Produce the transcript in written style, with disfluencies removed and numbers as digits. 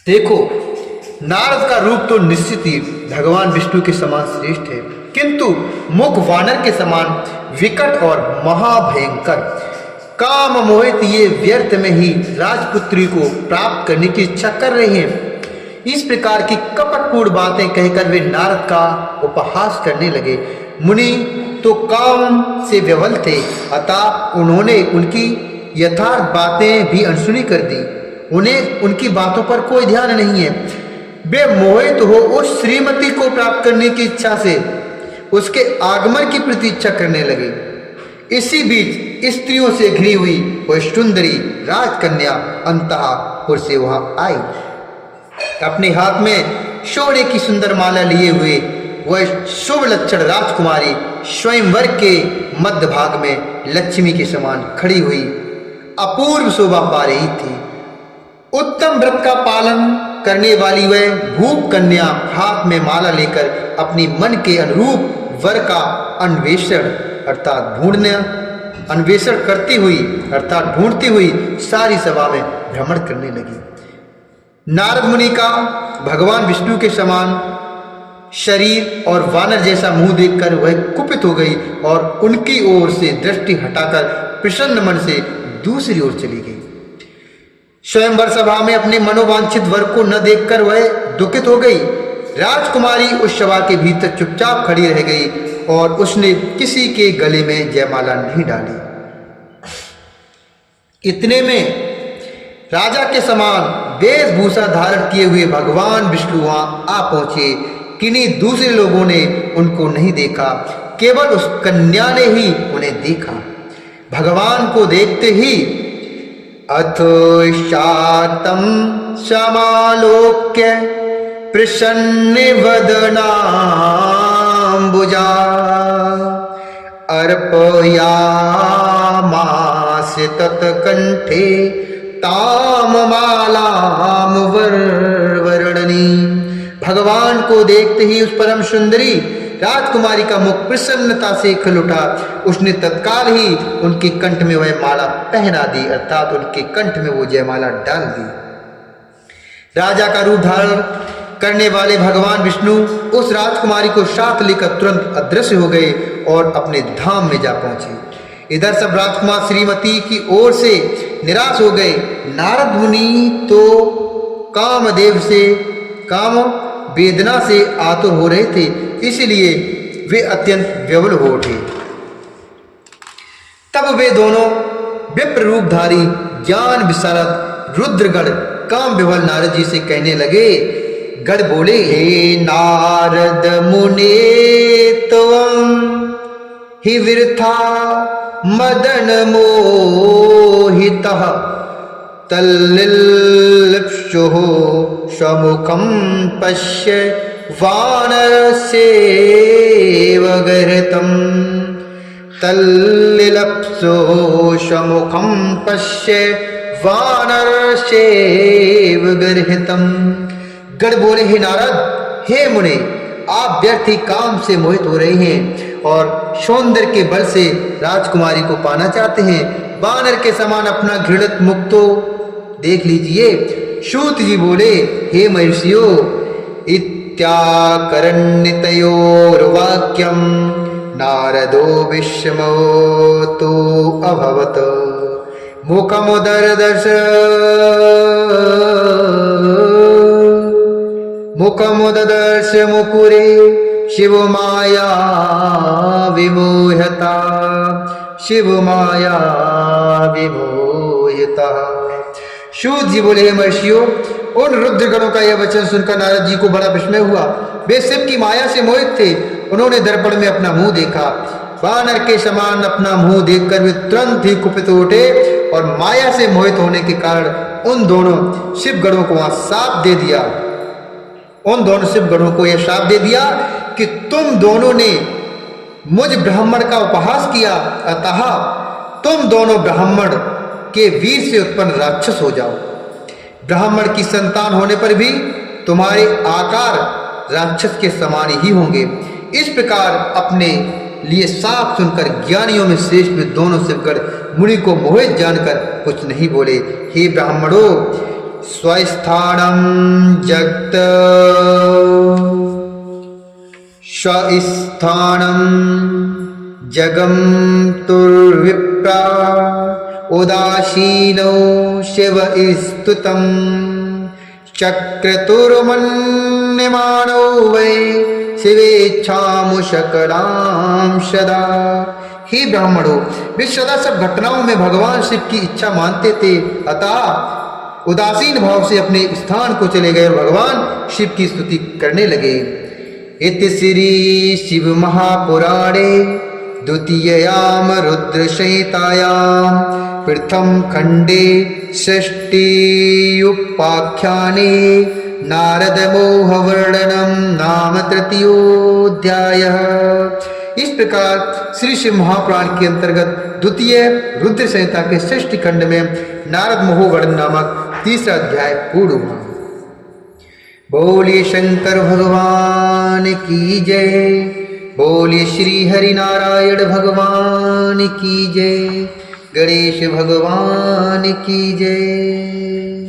देखो, नारद का रूप तो निश्चित ही भगवान विष्णु के समान श्रेष्ठ है, किंतु मुख वानर के समान विकट और महाभयंकर। काम मोहित ये व्यर्थ में ही राजपुत्री को प्राप्त करने की इच्छा कर रहे हैं। इस प्रकार की कपटपूर्ण बातें कहकर वे नारद का उपहास करने लगे। मुनि तो काम से विवल थे, अतः उन्होंने उनकी यथार्थ बातें भी अनसुनी कर दी। उन्हें उनकी बातों पर कोई ध्यान नहीं है। वे मोहित हो उस श्रीमती को प्राप्त करने की इच्छा से उसके आगमन की प्रतीक्षा करने लगे। इसी बीच स्त्रियों से घिरी हुई वह सुंदरी राजकन्या अंतःपुर से वहां आई। अपने हाथ में सोने की सुंदर माला लिए हुए वह शुभ लक्षण राजकुमारी स्वयंवर के मध्य भाग में लक्ष्मी के समान खड़ी हुई अपूर्व शोभा पा रही थी। उत्तम व्रत का पालन करने वाली वह भूप कन्या हाथ में माला लेकर अपनी मन के अनुरूप वर का अन्वेषण करती हुई अर्थात ढूंढती हुई सारी सभा में भ्रमण करने लगी। नारद मुनि का भगवान विष्णु के समान शरीर और वानर जैसा मुंह देखकर वह कुपित हो गई और उनकी ओर से दृष्टि हटाकर प्रसन्न मन से दूसरी ओर चली गई। स्वयंवर सभा में अपने मनोवांछित वर को न देखकर वह दुखित हो गई। राजकुमारी उस सभा के भीतर चुपचाप खड़ी रह गई और उसने किसी के गले में जयमाला नहीं डाली। इतने में राजा के समान वेशभूषा धारण किए हुए भगवान विष्णु वहां आ पहुंचे। किन्हीं दूसरे लोगों ने उनको नहीं देखा, केवल उस कन्या ने ही उन्हें देखा। भगवान को देखते ही अथोशातम समालोक्य प्रसन्न वदनाम्बुजा अर्पयामास तत्कंठे ताम मालाम वर्णनी। भगवान को देखते ही उस परम सुंदरी राजकुमारी का मुख प्रसन्नता से खिल उठा। उसने तत्काल ही उनके कंठ में वह माला पहना दी, अर्थात उनके कंठ में वो जयमाला डाल दी। राजा का रूप धारण करने वाले भगवान विष्णु उस राजकुमारी को साथ लेकर तुरंत अदृश्य हो गए और अपने धाम में जा पहुंचे। इधर सब राजकुमार श्रीमती की ओर से निराश हो गए। नारद मुनि तो काम वेदना से आतुर हो रहे थे, इसलिए वे अत्यंत विवल हो उठे। तब वे दोनों विप्र रूपधारी ज्ञान विशारद रुद्रगण काम विवल नारद जी से कहने लगे। गण बोले, हे नारद मुने त्वं हि वृथा मदन मोहितः तल्लिप्सुः स्वमुखं पश्य वानरस्येव गर्हितम् तल्लिप्सुः स्वमुखं पश्य वानरस्येव गर्हितम्। गण बोले, हे नारद, हे मुने, आप व्यर्थ ही काम से मोहित हो रहे हैं और सौंदर्य के बल से राजकुमारी को पाना चाहते हैं। वानर के समान अपना घृणित मुख तो देख लीजिए। सूत जी बोले, हे महर्षियों, इत्याकरण्यतयोर्वाक्यं नारदो विस्मयो अभवत् मुखमुददर्श मुकुरे शिव माया विमोहता सूत जी बोले, हे महर्षियों, उन रुद्रगणों का यह वचन सुनकर नारद जी को बड़ा विस्मय हुआ। वे शिव की माया से मोहित थे। उन्होंने दर्पण में अपना मुंह देखा। वानर के समान अपना मुंह देखकर वे तुरंत ही कुपित उठे और माया से मोहित होने के कारण उन दोनों शिवगणों को वहां शाप दे दिया। उन दोनों शिवगणों को यह शाप दे दिया कि तुम दोनों ने मुझ ब्राह्मण का उपहास किया, अतः तुम दोनों ब्राह्मण के वीर से उत्पन्न राक्षस हो जाओ। ब्राह्मण की संतान होने पर भी तुम्हारे आकार राक्षस के समान ही होंगे। इस प्रकार अपने लिए साफ सुनकर ज्ञानियों में श्रेष्ठ में दोनों शिवगण मुनि को मोहित जानकर कुछ नहीं बोले। हे ब्राह्मणों, स्वस्थानं जगत स्वस्थानं जगम तुर्विप्रा उदासीनो शिव स्तुतं चक्रतुर्मन्यमानो वै शिवेच्छामुशकलां सदा। हे ब्राह्मणों, वे सदा सब घटनाओं में भगवान शिव की इच्छा मानते थे, अतः उदासीन भाव से अपने स्थान को चले गए और भगवान शिव की स्तुति करने लगे। इति श्री शिव महापुराणे द्वितीयाम रुद्र संहितायां प्रथम खंडे षष्ठ्युपाख्याने नारद मोह वर्णनम नाम तृतीयोऽध्यायः। इस प्रकार श्री शिव महापुराण के अंतर्गत द्वितीय रुद्र संहिता के षष्ठ खंड में नारद मोह वर्णन नामक तीसरा अध्याय पूर्ण हुआ। बोलिए शंकर भगवान की जय, बोलिए श्री हरि नारायण भगवान की जय, गणेश भगवान की जय।